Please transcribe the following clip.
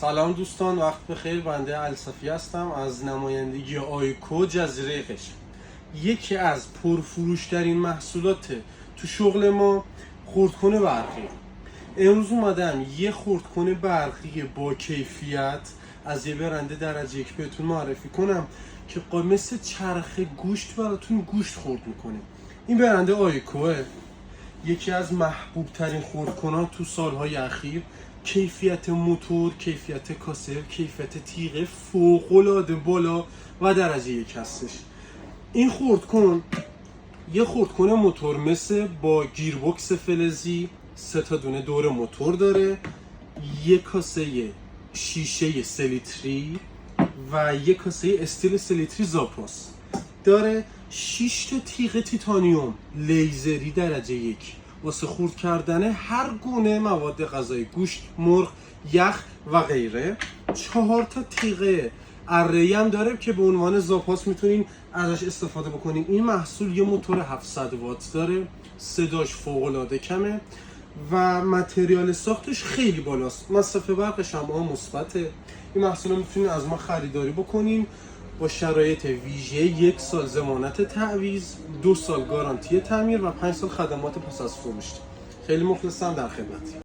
سلام دوستان، وقت بخیر. بنده الصفی هستم از نمایندگی آیکو جزیره قشم. یکی از پرفروشترین محصولات تو شغل ما خردکن برقی. امروز اومدم یه خردکن برقی با کیفیت از یه برنده درجه یک بهتون معرفی کنم که مثل چرخ گوشت براتون گوشت خرد میکنه. این برنده آیکوه، یکی از محبوب ترین خردکن‌ها تو سالهای اخیر. کیفیت موتور، کیفیت کاسه، کیفیت تیغه فوق‌العاده بالا و درجه یک هستش. این خردکن یه خردکن موتور مثل با گیربکس فلزی، 3 تا دونه دور موتور داره، یک کاسه شیشه 3 لیتری و یک کاسه استیل 3 لیتری زاپاس داره. 6 تا تیغ تیتانیوم لیزری درجه یک واسه خرد کردن هر گونه مواد غذایی، گوشت، مرغ، یخ و غیره. 4 تا تیغ اره‌ای هم داره که به عنوان زاپاس میتونین ازش استفاده بکنین. این محصول یه موتور 700 وات داره، صداش فوق‌العاده کمه و متریال ساختش خیلی بالاست. مصرف برقش هم مثبته. این محصول میتونین از ما خریداری بکنین با شرایط ویژه: 1 سال ضمانت تعویض، 2 سال گارانتی تعمیر و 5 سال خدمات پس از فروش. خیلی مخلصم، در خدمت.